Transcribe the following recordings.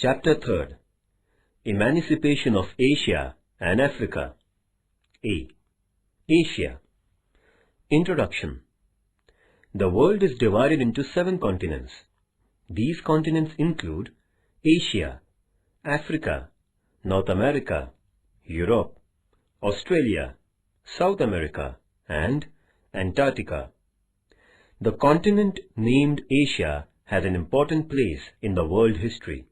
Chapter 3. Emancipation of Asia and Africa. A. Asia. Introduction. The world is divided into 7 continents. These continents include Asia, Africa, North America, Europe, Australia, South America, and Antarctica. The continent named Asia has an important place in the world history.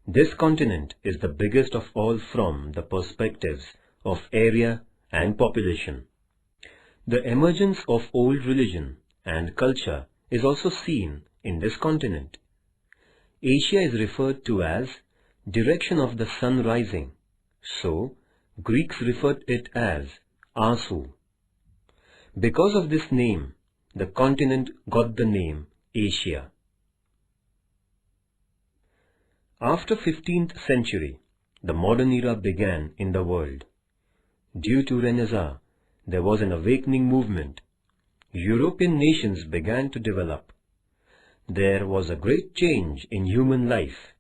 This continent is the biggest of all from the perspectives of area and population. The emergence of old religion and culture is also seen in this continent. Asia is referred to as direction of the sun rising, so Greeks referred it as Asu. Because of this name, the continent got the name Asia. After 15th century, the modern era began in the world. Due to Renaissance, there was an awakening movement. European nations began to develop. There was a great change in human life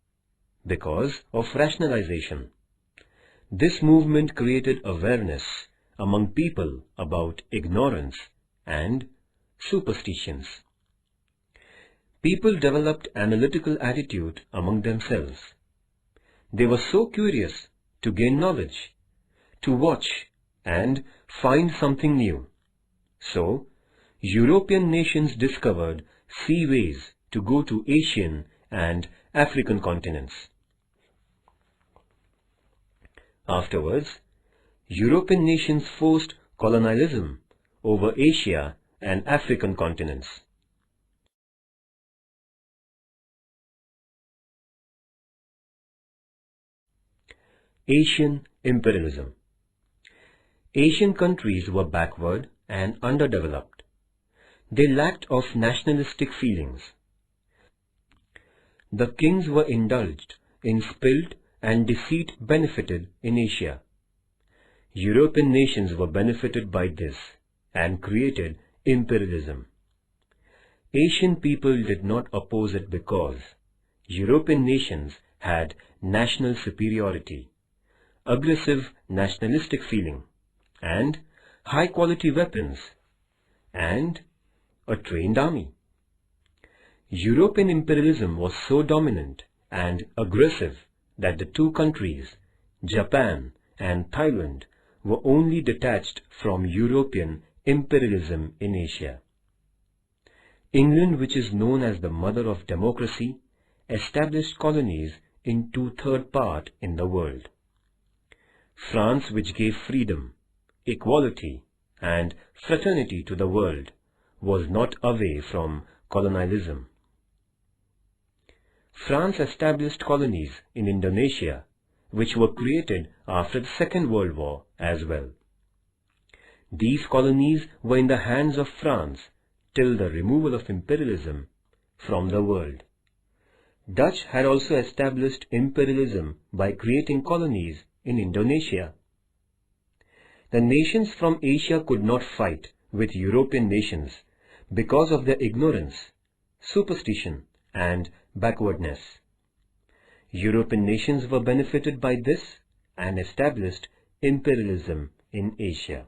because of rationalization. This movement created awareness among people about ignorance and superstitions. People developed analytical attitude among themselves. They were so curious to gain knowledge, to watch and find something new. So, European nations discovered sea ways to go to Asian and African continents. Afterwards, European nations forced colonialism over Asia and African continents. Asian imperialism. Asian countries were backward and underdeveloped. They lacked of nationalistic feelings. The kings were indulged in spilled and deceit benefited in Asia. European nations were benefited by this and created imperialism. Asian people did not oppose it because European nations had national superiority, aggressive nationalistic feeling, and high-quality weapons, and a trained army. European imperialism was so dominant and aggressive that the two countries, Japan and Thailand, were only detached from European imperialism in Asia. England, which is known as the mother of democracy, established colonies in 2/3 part in the world. France, which gave freedom, equality, and fraternity to the world, was not away from colonialism. France established colonies in Indonesia, which were created after the Second World War as well. These colonies were in the hands of France till the removal of imperialism from the world. Dutch had also established imperialism by creating colonies in Indonesia. The nations from Asia could not fight with European nations because of their ignorance, superstition, and backwardness. European nations were benefited by this and established imperialism in Asia.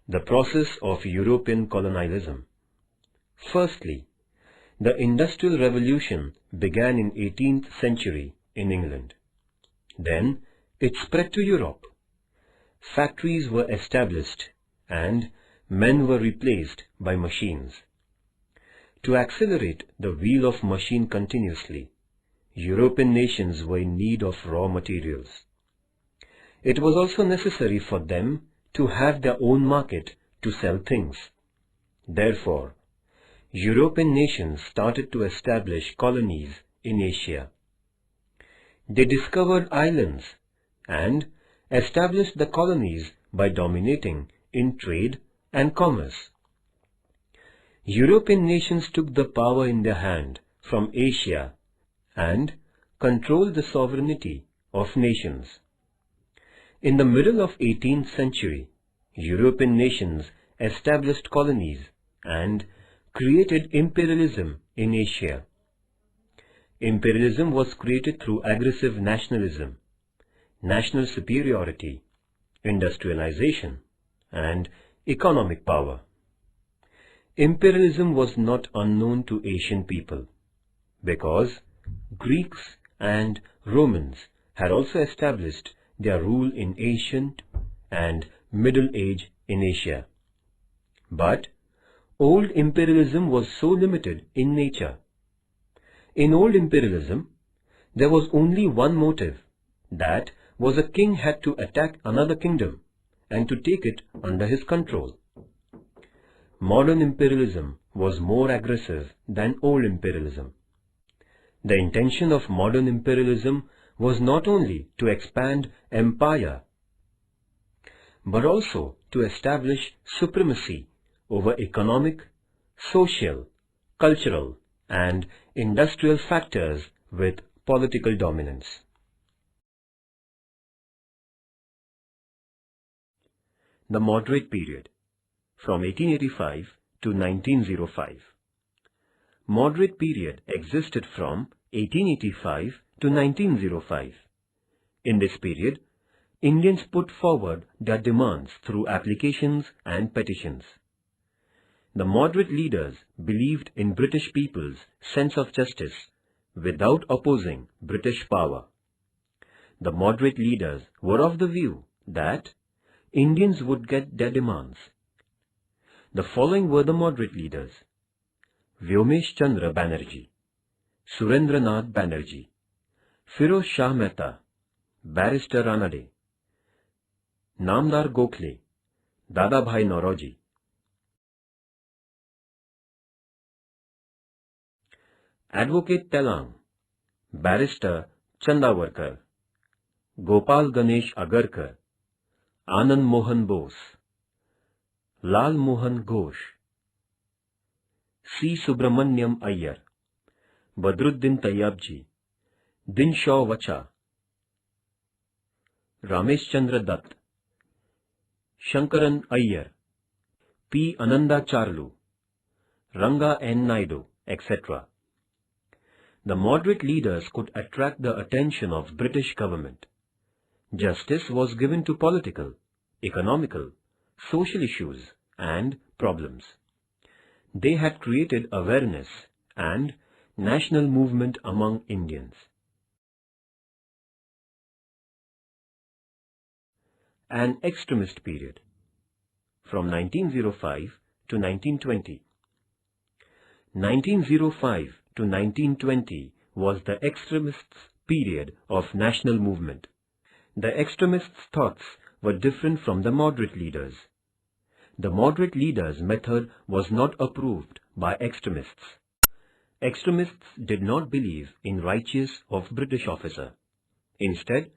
The process of European colonialism. Firstly, the Industrial Revolution began in 18th century in England. Then it spread to Europe. Factories were established and men were replaced by machines. To accelerate the wheel of machine continuously, European nations were in need of raw materials. It was also necessary for them to have their own market to sell things. Therefore, European nations started to establish colonies in Asia. They discovered islands and established the colonies by dominating in trade and commerce. European nations took the power in their hand from Asia and controlled the sovereignty of nations. In the middle of 18th century, European nations established colonies and created imperialism in Asia. Imperialism was created through aggressive nationalism, national superiority, industrialization, and economic power. Imperialism was not unknown to Asian people, because Greeks and Romans had also established their rule in ancient and Middle Age in Asia. But old imperialism was so limited in nature. In old imperialism, there was only one motive, that was a king had to attack another kingdom and to take it under his control. Modern imperialism was more aggressive than old imperialism. The intention of modern imperialism was not only to expand empire, but also to establish supremacy over economic, social, cultural, and industrial factors with political dominance. The Moderate Period, from 1885 to 1905. Moderate period existed from 1885 to 1905. In this period, Indians put forward their demands through applications and petitions. The moderate leaders believed in British people's sense of justice without opposing British power. The moderate leaders were of the view that Indians would get their demands. The following were the moderate leaders: Vyomesh Chandra Banerjee, Surendranath Banerjee, Firoz Shah Mehta, Barrister Ranade, Namdar Gokhale, Dadabhai Naoroji. Advocate Telang, Barrister Chandavarkar, Gopal Ganesh Agarkar, Anand Mohan Bose, Lal Mohan Ghosh, C. Subramanyam Iyer, Badruddin Tayyabji, Dinshaw Vacha, Ramesh Chandra Dutt, Shankaran Iyer, P. Ananda Charlu, Ranga N. Naidu, etc. The moderate leaders could attract the attention of British government. Justice was given to political, economical, social issues and problems. They had created awareness and national movement among Indians. An extremist period, from 1905 to 1920. 1905 to 1920 was the extremists' period of national movement. The extremists' thoughts were different from the moderate leaders. The moderate leaders' method was not approved by extremists. Extremists did not believe in righteous of British officer. Instead,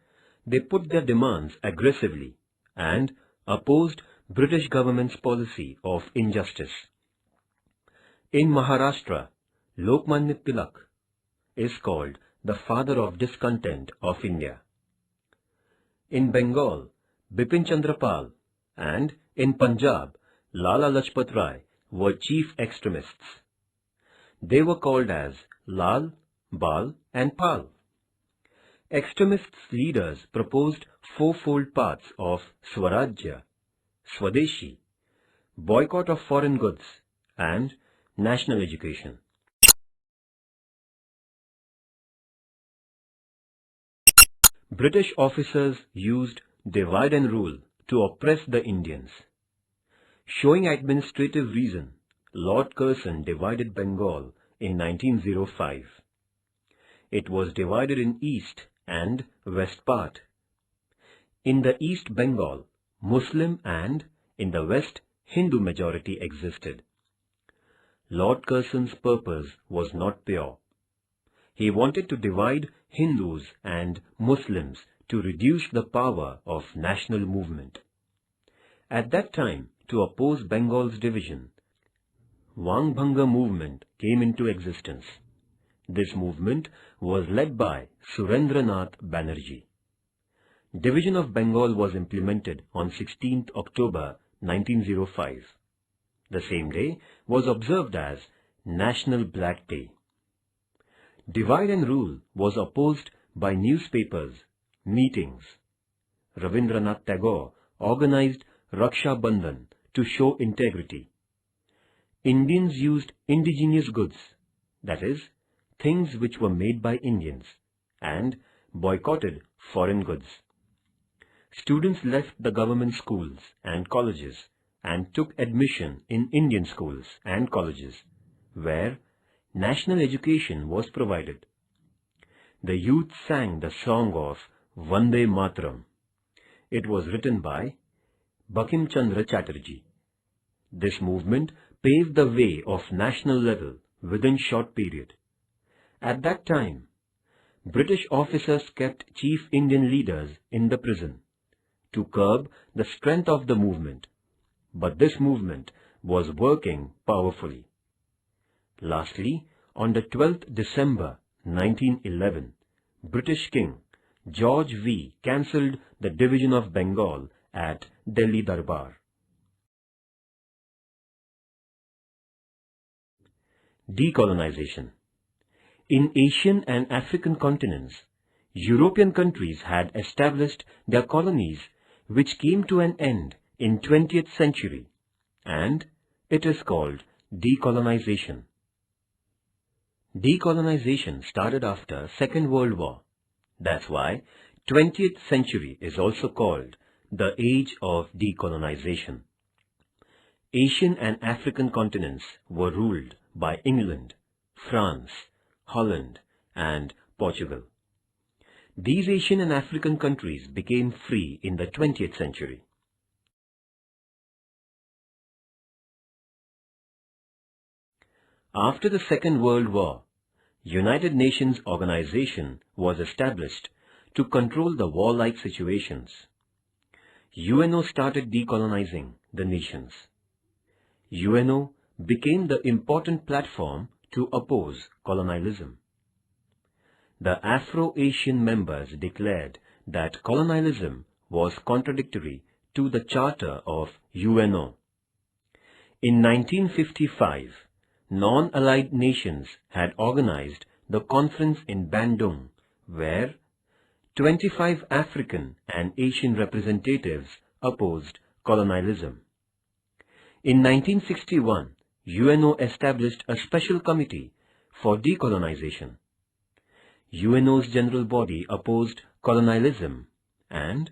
they put their demands aggressively and opposed British government's policy of injustice. In Maharashtra, Lokmanya Tilak is called the father of discontent of India. In Bengal, Bipin Chandra Pal, and in Punjab, Lala Lajpat Rai were chief extremists. They were called as Lal, Bal and Pal. Extremists' leaders proposed fourfold paths of Swarajya, Swadeshi, boycott of foreign goods, and national education. British officers used divide and rule to oppress the Indians. Showing administrative reason, Lord Curzon divided Bengal in 1905. It was divided in East and West part. In the East Bengal, Muslim and in the West Hindu majority existed. Lord Curzon's purpose was not pure. He wanted to divide Hindus and Muslims to reduce the power of national movement. At that time, to oppose Bengal's division, Wangbhanga movement came into existence. This movement was led by Surendranath Banerjee. Division of Bengal was implemented on 16th October 1905. The same day was observed as National Black Day. Divide and rule was opposed by newspapers, meetings. Rabindranath Tagore organized Raksha Bandhan to show integrity. Indians used indigenous goods, that is, things which were made by Indians, and boycotted foreign goods. Students left the government schools and colleges and took admission in Indian schools and colleges, where national education was provided. The youth sang the song of Vande Mataram. It was written by Bankim Chandra Chatterjee. This movement paved the way of national level within short period. At that time, British officers kept chief Indian leaders in the prison to curb the strength of the movement, but this movement was working powerfully. Lastly, on the 12th December 1911, British King George V cancelled the division of Bengal at Delhi Darbar. Decolonization. In Asian and African continents, European countries had established their colonies which came to an end in 20th century, and it is called decolonization. Decolonization started after Second World War. That's why 20th century is also called the age of decolonization. Asian and African continents were ruled by England, France, Holland, and Portugal. These Asian and African countries became free in the 20th century. After the Second World War, United Nations Organization was established to control the warlike situations. UNO started decolonizing the nations. UNO became the important platform to oppose colonialism. The Afro-Asian members declared that colonialism was contradictory to the Charter of UNO. In 1955, non-allied nations had organized the conference in Bandung, where 25 African and Asian representatives opposed colonialism. In 1961, UNO established a special committee for decolonization. UNO's general body opposed colonialism and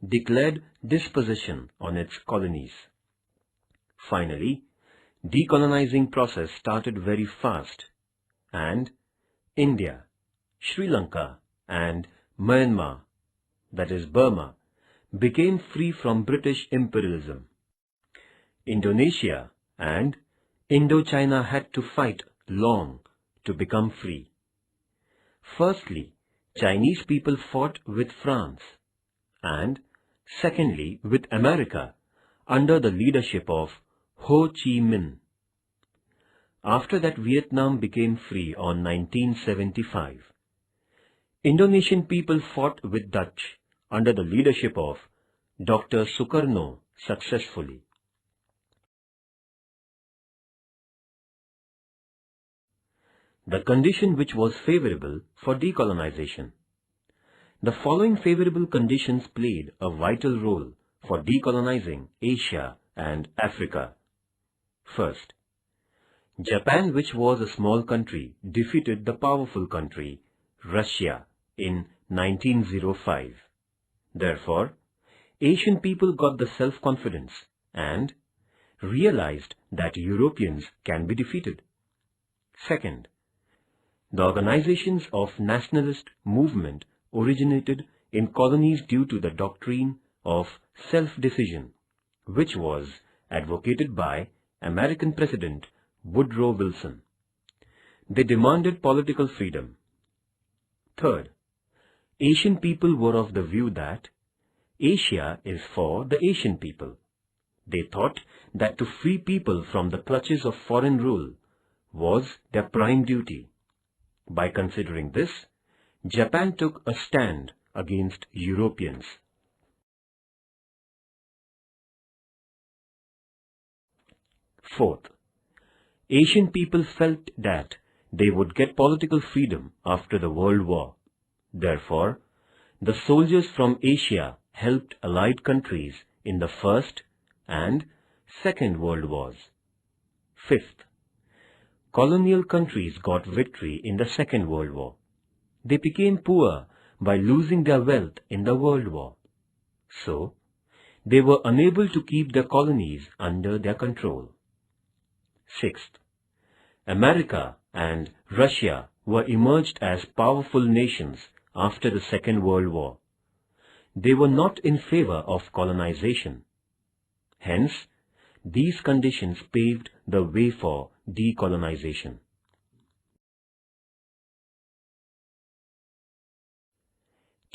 declared dispossession on its colonies. Finally, decolonizing process started very fast, and India, Sri Lanka and Myanmar, that is Burma, became free from British imperialism. Indonesia and Indochina had to fight long to become free. Firstly, Chinese people fought with France, and secondly with America under the leadership of Ho Chi Minh. After that, Vietnam became free on 1975. Indonesian people fought with Dutch under the leadership of Dr. Sukarno successfully. The condition which was favorable for decolonization. The following favorable conditions played a vital role for decolonizing Asia and Africa. First, Japan, which was a small country, defeated the powerful country, Russia, in 1905. Therefore, Asian people got the self-confidence and realized that Europeans can be defeated. Second, the organizations of nationalist movement originated in colonies due to the doctrine of self-decision, which was advocated by American President Woodrow Wilson. They demanded political freedom. Third, Asian people were of the view that Asia is for the Asian people. They thought that to free people from the clutches of foreign rule was their prime duty. By considering this, Japan took a stand against Europeans. Fourth, Asian people felt that they would get political freedom after the World War. Therefore, the soldiers from Asia helped Allied countries in the First and Second World Wars. Fifth, colonial countries got victory in the Second World War. They became poor by losing their wealth in the World War. So, they were unable to keep their colonies under their control. Sixth, America and Russia were emerged as powerful nations after the Second World War. They were not in favor of colonization. Hence, these conditions paved the way for decolonization.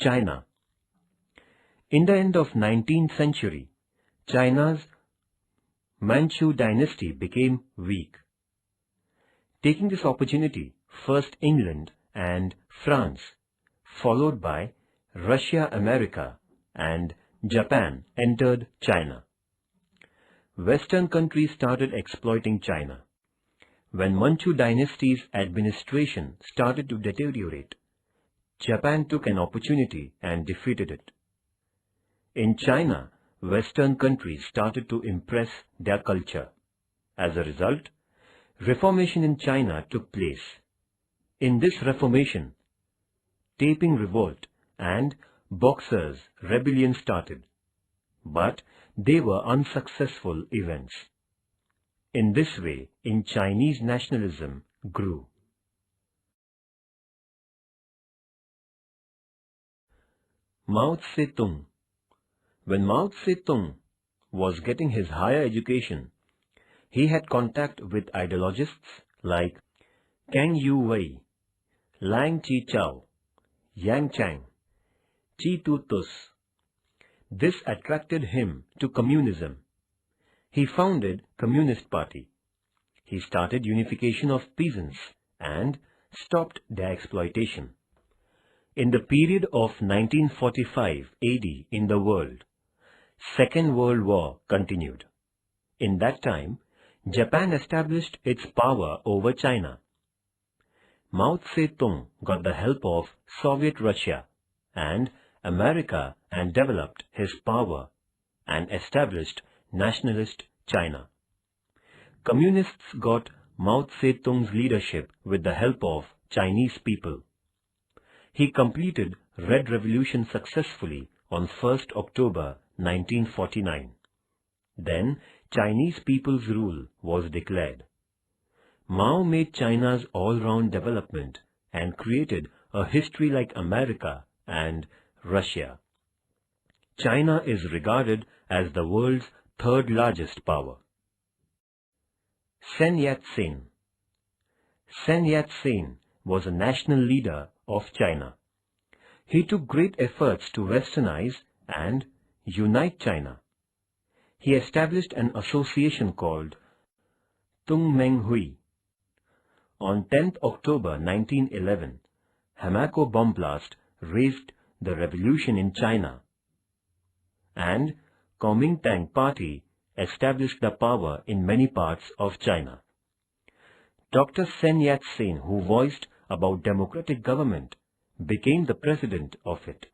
China. In the end of 19th century, China's Manchu dynasty became weak. Taking this opportunity, first England and France, followed by Russia, America, and Japan entered China. Western countries started exploiting China. When Manchu dynasty's administration started to deteriorate, Japan took an opportunity and defeated it. In China, Western countries started to impress their culture. As a result, Reformation in China took place. In this Reformation, Taiping Revolt and Boxers' Rebellion started, but they were unsuccessful events. In this way, in Chinese nationalism grew. Mao Zedong. When Mao Zedong was getting his higher education, he had contact with ideologists like Kang Yu-wei, Lang Chi-chao, Yang Chang, Chi Tu-tus. This attracted him to communism. He founded Communist Party. He started unification of peasants and stopped their exploitation. In the period of 1945 AD in the world, Second World War continued. In that time, Japan established its power over China. Mao Zedong got the help of Soviet Russia and America and developed his power and established nationalist China. Communists got Mao Zedong's leadership with the help of Chinese people. He completed Red Revolution successfully on 1st October 1949. Then Chinese people's rule was declared. Mao made China's all-round development and created a history like America and Russia. China is regarded as the world's third largest power. Sun Yat-sen. Sun Yat-sen was a national leader of China. He took great efforts to westernize and unite China. He established an association called Tungmeng-hui. On 10th October 1911, Hamako bomb blast raised the revolution in China, and Kuomintang Party established the power in many parts of China. Dr. Sun Yat-sen, who voiced about democratic government, became the president of it.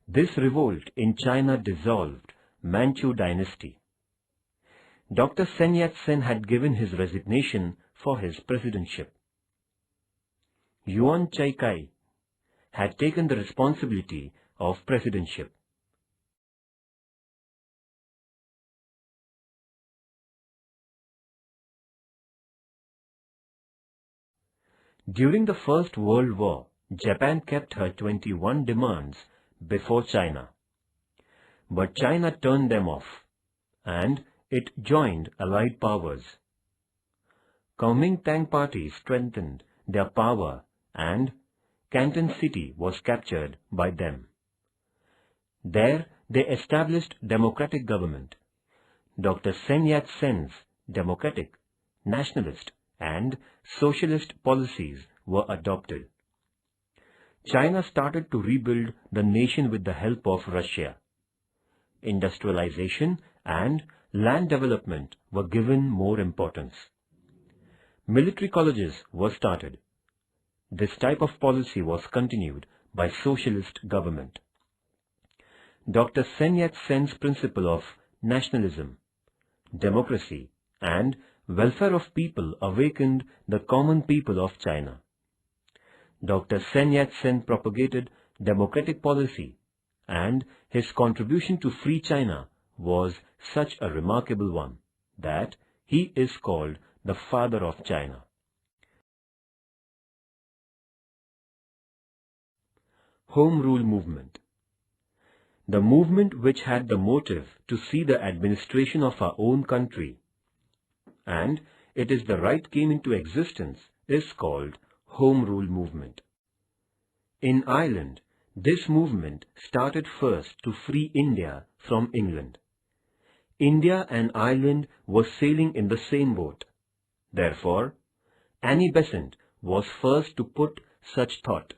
This revolt in China dissolved Manchu dynasty. Dr. Sun Yat-sen had given his resignation for his presidentship. Yuan Chai-kai had taken the responsibility of presidentship. During the First World War, Japan kept her 21 demands before China. But China turned them off, and it joined Allied powers. Kuomintang Party strengthened their power, and Canton City was captured by them. There they established democratic government. Dr. Sun Yat-sen's democratic, nationalist and socialist policies were adopted. China started to rebuild the nation with the help of Russia. Industrialization and land development were given more importance. Military colleges were started. This type of policy was continued by socialist government. Dr. Sun Yat-sen's principle of nationalism, democracy, and welfare of people awakened the common people of China. Dr. Sun Yat-sen propagated democratic policy, and his contribution to free China was such a remarkable one that he is called the father of China. Home Rule Movement. The movement which had the motive to see the administration of our own country, and it is the right came into existence, is called Home Rule Movement. In Ireland, this movement started first to free India from England. India and Ireland were sailing in the same boat. Therefore, Annie Besant was first to put such thought.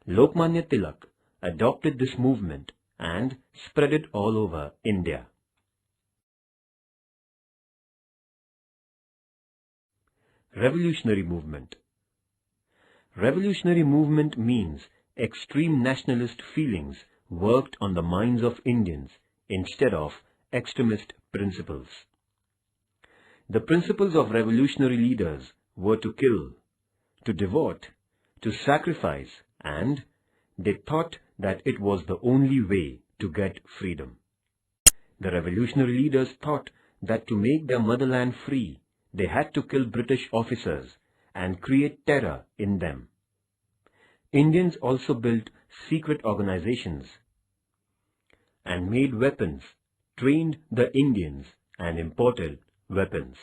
Lokmanya Tilak adopted this movement and spread it all over India. Revolutionary movement. Revolutionary movement means extreme nationalist feelings worked on the minds of Indians instead of extremist principles. The principles of revolutionary leaders were to kill, to devote, to sacrifice, and they thought that it was the only way to get freedom. The revolutionary leaders thought that to make their motherland free, they had to kill British officers and create terror in them. Indians also built secret organizations and made weapons, trained the Indians, and imported weapons.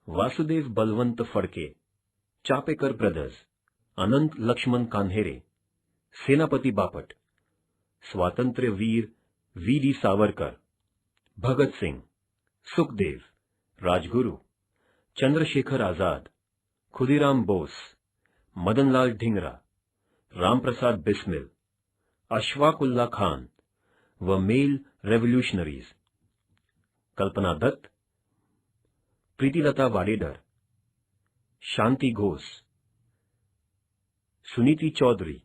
Vasudev Balwant Phadke, Chapekar brothers, Anant Lakshman Kanhere, Senapati Bapat, Swatantra Veer V.D. Savarkar, Bhagat Singh, Sukhdev, Rajguru, Chandrasekhar Azad, Khudiram Bose, Madanlal Dhingra, Ramprasad Bismil, Ashfaqullah Khan were male revolutionaries. Kalpana Dutt, Pritilata Vadedar, Shanti Ghosh, Suniti Chaudhary,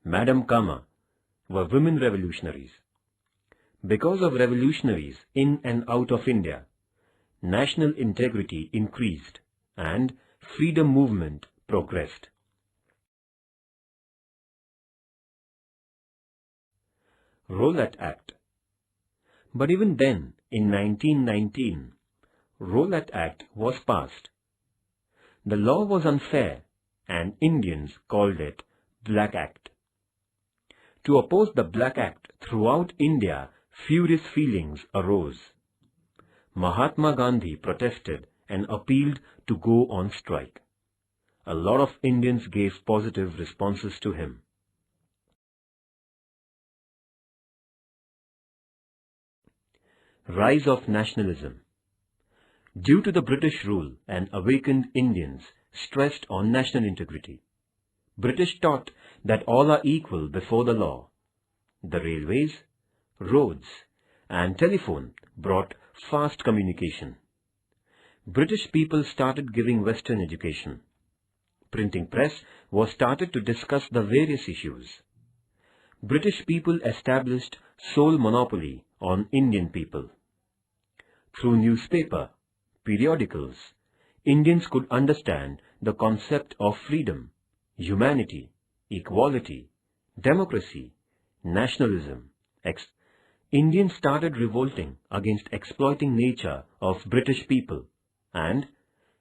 Madam Kama were women revolutionaries. Because of revolutionaries in and out of India, national integrity increased and freedom movement progressed. Rowlatt Act. But even then, in 1919, Rowlatt Act was passed. The law was unfair and Indians called it Black Act. To oppose the Black Act throughout India, furious feelings arose. Mahatma Gandhi protested and appealed to go on strike. A lot of Indians gave positive responses to him. Rise of nationalism. Due to the British rule, and awakened Indians stressed on national integrity. British taught that all are equal before the law. The railways, roads, and telephone brought fast communication. British people started giving Western education. Printing press was started to discuss the various issues. British people established sole monopoly on Indian people. Through newspaper, periodicals, Indians could understand the concept of freedom, humanity, equality, democracy, nationalism. Indians started revolting against exploiting nature of British people, and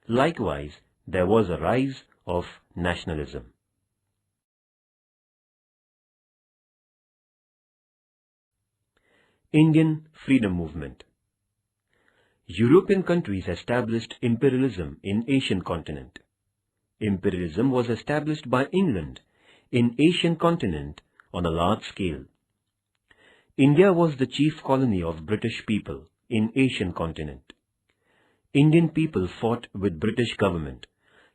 likewise there was a rise of nationalism. Indian Freedom Movement. European countries established imperialism in Asian continent. Imperialism was established by England in Asian continent on a large scale. India was the chief colony of British people in Asian continent. Indian people fought with British government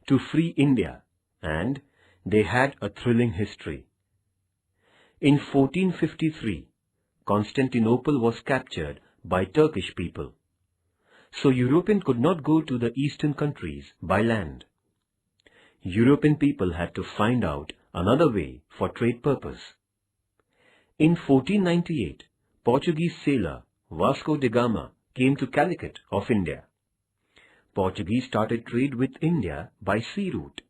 to free India, and they had a thrilling history. In 1453, Constantinople was captured by Turkish people. So Europeans could not go to the eastern countries by land. European people had to find out another way for trade purpose. In 1498, Portuguese sailor Vasco da Gama came to Calicut of India. Portuguese started trade with India by sea route.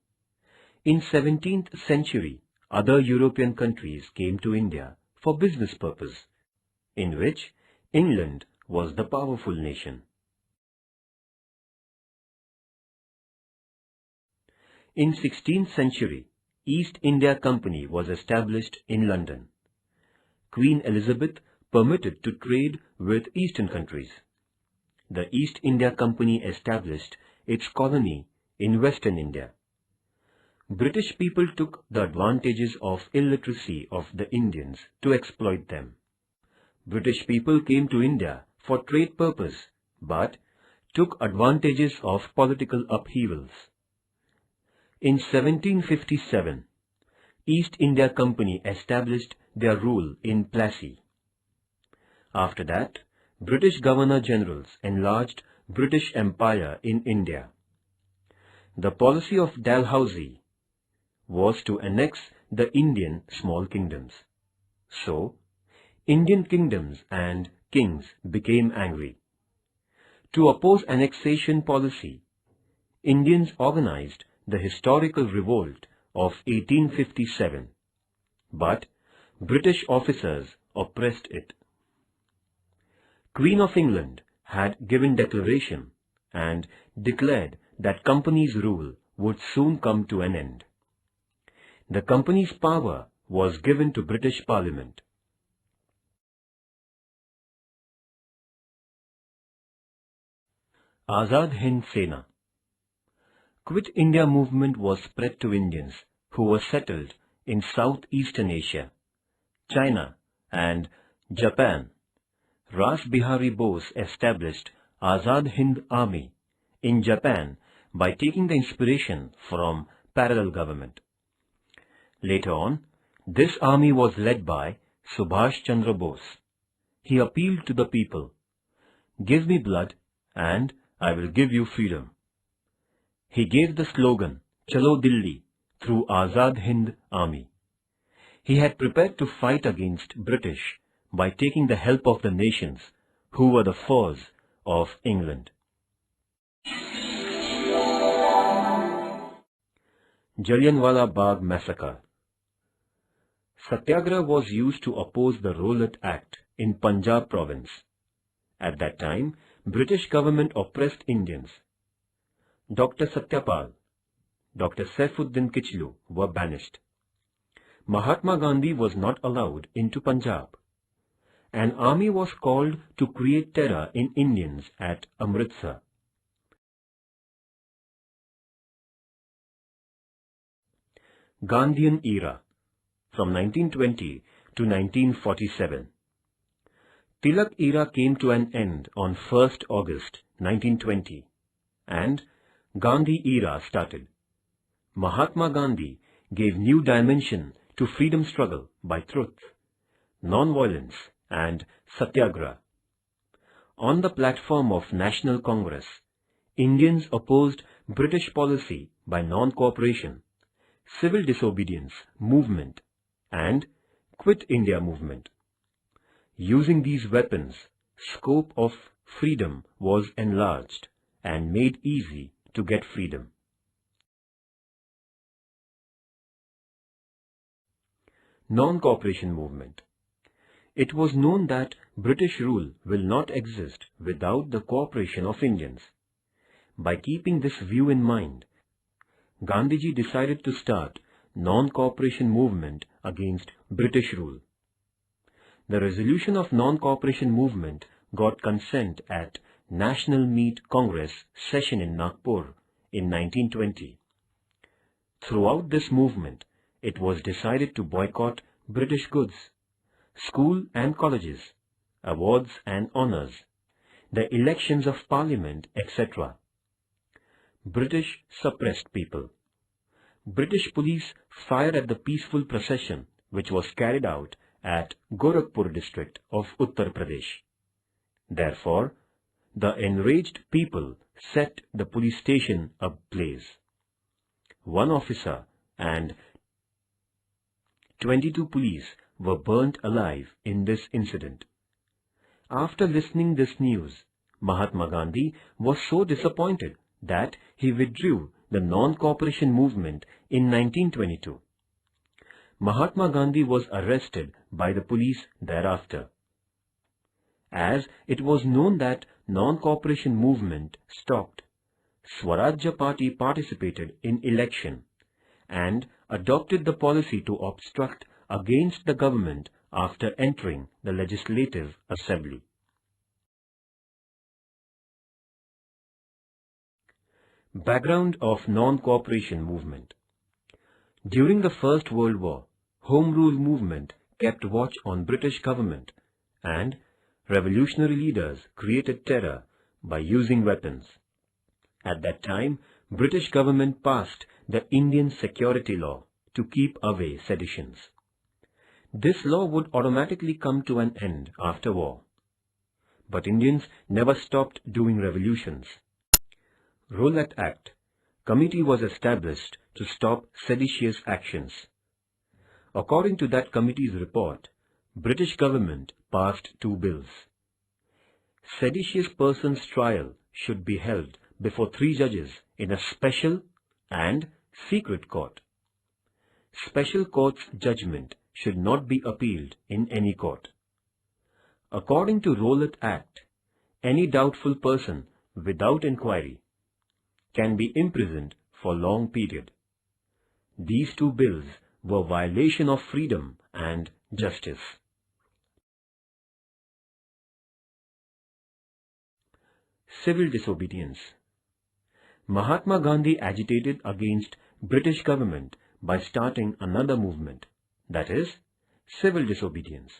In 17th century, other European countries came to India for business purpose, in which England was the powerful nation. In 16th century, East India Company was established in London. Queen Elizabeth permitted to trade with eastern countries. The East India Company established its colony in Western India. British people took the advantages of illiteracy of the Indians to exploit them. British people came to India for trade purpose, but took advantages of political upheavals. In 1757, East India Company established their rule in Plassey. After that, British Governor-Generals enlarged British Empire in India. The policy of Dalhousie was to annex the Indian small kingdoms. So, Indian kingdoms and kings became angry. To oppose annexation policy, Indians organized the historical revolt of 1857, but British officers oppressed it. Queen of England had given declaration and declared that Company's rule would soon come to an end. The Company's power was given to British Parliament. Azad Hind Sena. Quit India movement was spread to Indians who were settled in Southeastern Asia, China and Japan. Ras Bihari Bose established Azad Hind Army in Japan by taking the inspiration from parallel government. Later on, this army was led by Subhash Chandra Bose. He appealed to the people, "Give me blood and I will give you freedom." He gave the slogan, "Chalo Dilli," through Azad Hind Army. He had prepared to fight against British by taking the help of the nations who were the foes of England. Jallianwala Bagh Massacre. Satyagraha was used to oppose the Rowlatt Act in Punjab province. At that time, British government oppressed Indians. Dr. Satyapal, Dr. Saifuddin Kichlu were banished. Mahatma Gandhi was not allowed into Punjab. An army was called to create terror in Indians at Amritsar. Gandhian era from 1920 to 1947. Tilak era came to an end on 1st August 1920 and Gandhi era started. Mahatma Gandhi gave new dimension to freedom struggle by truth, non-violence and satyagraha. On the platform of National Congress, Indians opposed British policy by non-cooperation, civil disobedience movement and Quit India movement. Using these weapons, scope of freedom was enlarged and made easy to get freedom. Non-cooperation movement. It was known that British rule will not exist without the cooperation of Indians. By keeping this view in mind, Gandhiji decided to start non-cooperation movement against British rule. The resolution of non-cooperation movement got consent at National Meet Congress session in Nagpur in 1920. Throughout this movement, it was decided to boycott British goods, school and colleges, awards and honours, the elections of parliament, etc. British suppressed people. British police fired at the peaceful procession which was carried out at Gorakhpur district of Uttar Pradesh. Therefore, the enraged people set the police station ablaze. One officer and 22 police were burnt alive in this incident. After listening this news, Mahatma Gandhi was so disappointed that he withdrew the non-cooperation movement in 1922. Mahatma Gandhi was arrested by the police thereafter. As it was known that non-cooperation movement stopped, Swarajya Party participated in election and adopted the policy to obstruct against the government after entering the Legislative Assembly. Background of non-cooperation movement. During the First World War, Home Rule movement kept watch on British government and revolutionary leaders created terror by using weapons. At that time, British government passed the Indian Security Law to keep away seditions. This law would automatically come to an end after war. But Indians never stopped doing revolutions. Rowlatt Act committee was established to stop seditious actions. According to that committee's report, British government passed 2 bills. Seditious person's trial should be held before 3 judges in a special and secret court. Special court's judgment should not be appealed in any court. According to Rowlatt Act, any doubtful person without inquiry can be imprisoned for long period. These 2 bills were violation of freedom and justice. Civil disobedience. Mahatma Gandhi agitated against British government by starting another movement, that is, civil disobedience.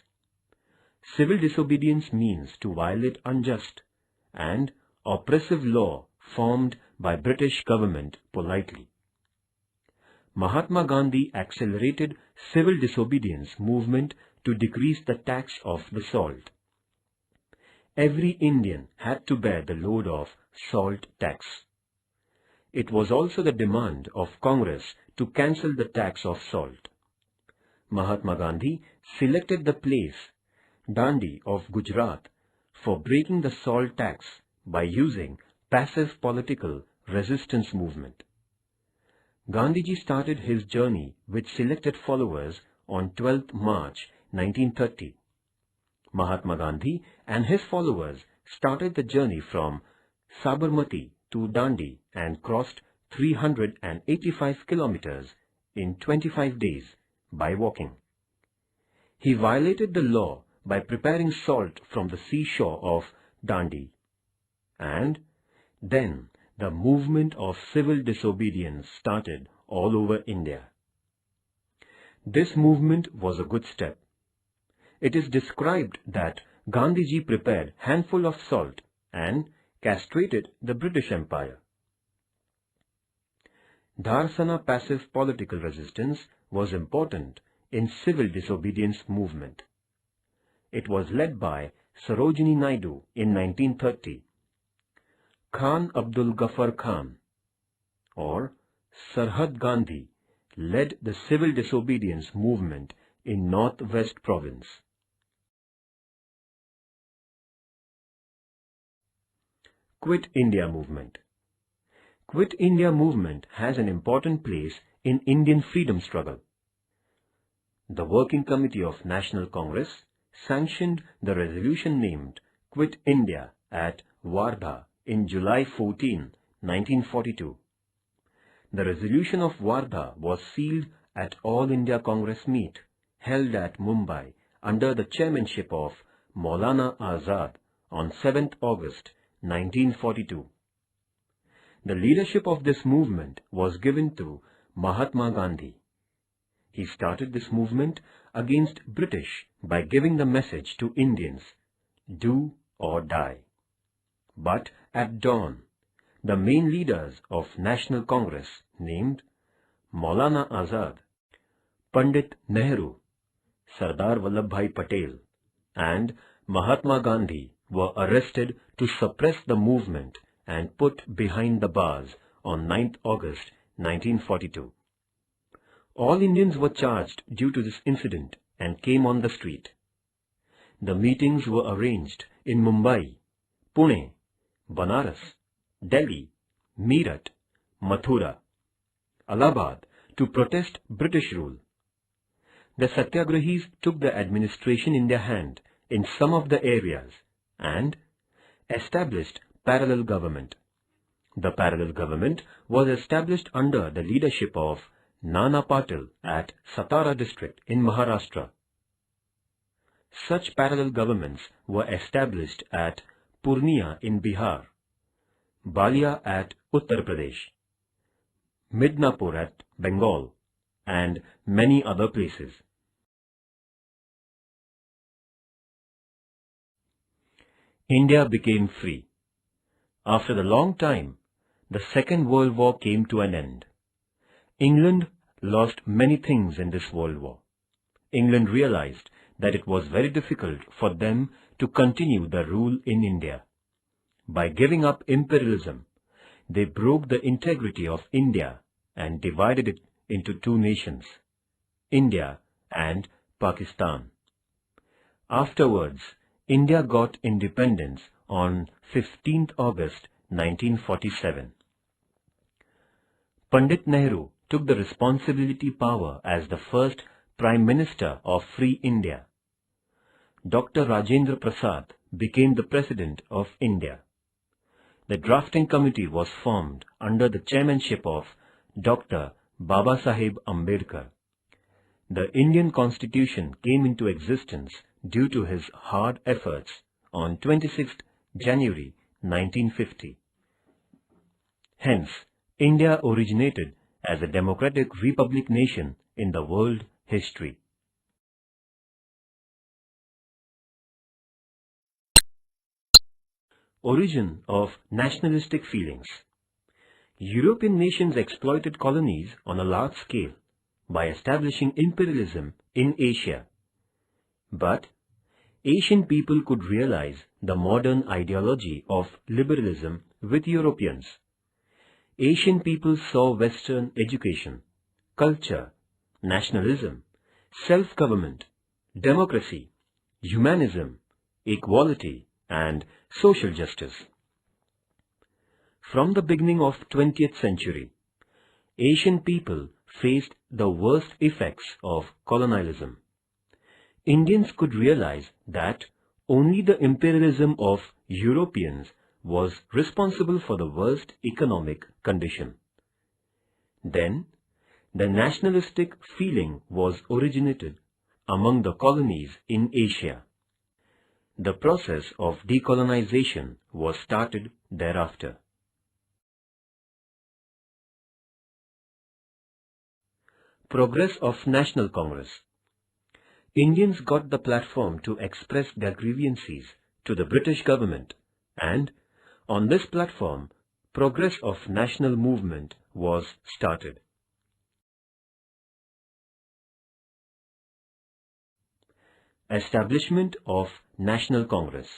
Civil disobedience means to violate unjust and oppressive law formed by British government politely. Mahatma Gandhi accelerated civil disobedience movement to decrease the tax of the salt. Every Indian had to bear the load of salt tax. It was also the demand of Congress to cancel the tax of salt. Mahatma Gandhi selected the place, Dandi of Gujarat, for breaking the salt tax by using passive political resistance movement. Gandhiji started his journey with selected followers on 12th March 1930. Mahatma Gandhi and his followers started the journey from Sabarmati to Dandi and crossed 385 kilometers in 25 days by walking. He violated the law by preparing salt from the seashore of Dandi. And then the movement of civil disobedience started all over India. This movement was a good step. It is described that Gandhiji prepared handful of salt and castrated the British Empire. Dharsana passive political resistance was important in civil disobedience movement. It was led by Sarojini Naidu in 1930. Khan Abdul Ghaffar Khan or Sarhad Gandhi led the civil disobedience movement in Northwest Province. Quit India movement. Quit India movement has an important place in Indian freedom struggle. The Working Committee of National Congress sanctioned the resolution named Quit India at Wardha in July 14, 1942. The resolution of Wardha was sealed at All India Congress meet held at Mumbai under the chairmanship of Maulana Azad on 7th August 1942. The leadership of this movement was given to Mahatma Gandhi. He started this movement against British by giving the message to Indians, do or die. But at dawn, the main leaders of National Congress named Maulana Azad, Pandit Nehru, Sardar Vallabhbhai Patel and Mahatma Gandhi were arrested to suppress the movement and put behind the bars on 9th August 1942. All Indians were charged due to this incident and came on the street. The meetings were arranged in Mumbai, Pune, Banaras, Delhi, Meerut, Mathura, Allahabad to protest British rule. The Satyagrahis took the administration in their hand in some of the areas and established parallel government. The parallel government was established under the leadership of Nana Patil at Satara district in Maharashtra. Such parallel governments were established at Purnia in Bihar, Balia at Uttar Pradesh, Midnapur at Bengal, and many other places. India became free. After a long time, the Second World War came to an end. England lost many things in this World War. England realized that it was very difficult for them to continue the rule in India. By giving up imperialism, they broke the integrity of India and divided it into two nations, India and Pakistan. Afterwards, India got independence on 15th August 1947. Pandit Nehru took the responsibility power as the first Prime Minister of Free India. Dr. Rajendra Prasad became the President of India. The drafting committee was formed under the chairmanship of Dr. Babasaheb Ambedkar. The Indian Constitution came into existence due to his hard efforts on 26th January 1950. Hence, India originated as a democratic republic nation in the world history. Origin of nationalistic feelings. European nations exploited colonies on a large scale by establishing imperialism in Asia. But Asian people could realize the modern ideology of liberalism with Europeans. Asian people saw Western education, culture, nationalism, self-government, democracy, humanism, equality, and social justice. From the beginning of 20th century, Asian people faced the worst effects of colonialism. Indians could realize that only the imperialism of Europeans was responsible for the worst economic condition. Then, the nationalistic feeling was originated among the colonies in Asia. The process of decolonization was started thereafter. Progress of National Congress. Indians got the platform to express their grievances to the British government, and on this platform, progress of national movement was started. Establishment of National Congress.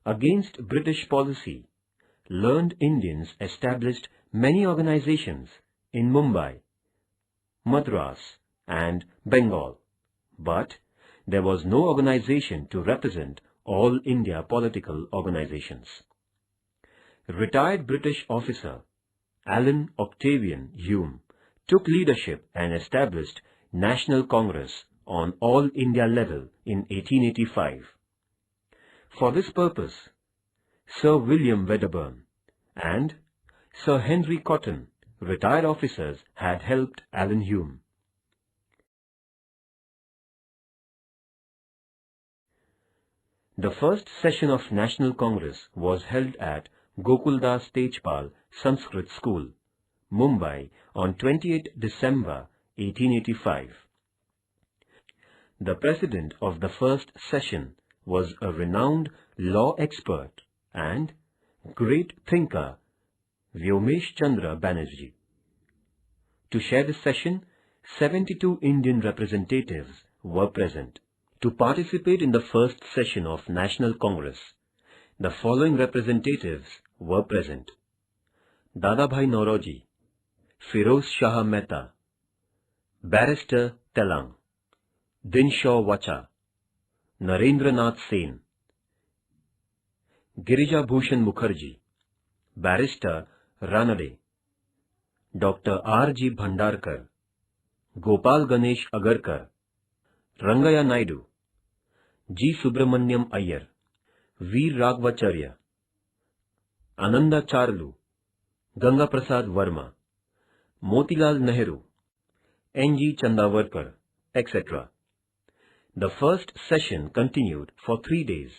Against British policy, learned Indians established many organizations in Mumbai, Madras, and Bengal, but there was no organization to represent all India political organizations. Retired British officer Allen Octavian Hume took leadership and established National Congress on all India level in 1885. For this purpose, Sir William Wedderburn and Sir Henry Cotton, retired officers, had helped Allen Hume. The first session of National Congress was held at Gokuldas Tejpal Sanskrit School, Mumbai on 28 December 1885. The president of the first session was a renowned law expert and great thinker Vyomesh Chandra Banerjee. To share this session, 72 Indian representatives were present, To participate in the first session of National Congress, the following representatives were present: Dadabhai Nauroji, Firoz Shah Mehta, Barrister Telang, Dinshaw Wacha, Narendranath Sen, Girija Bhushan Mukherjee, Barrister Ranade, Dr. R.G. Bhandarkar, Gopal Ganesh Agarkar, Rangaya Naidu, G. Subramaniam Iyer, Veer Raghvacharya, Ananda Charlu, Ganga Prasad Verma, Motilal Nehru, N.G. Chandavarkar, etc. The first session continued for 3 days.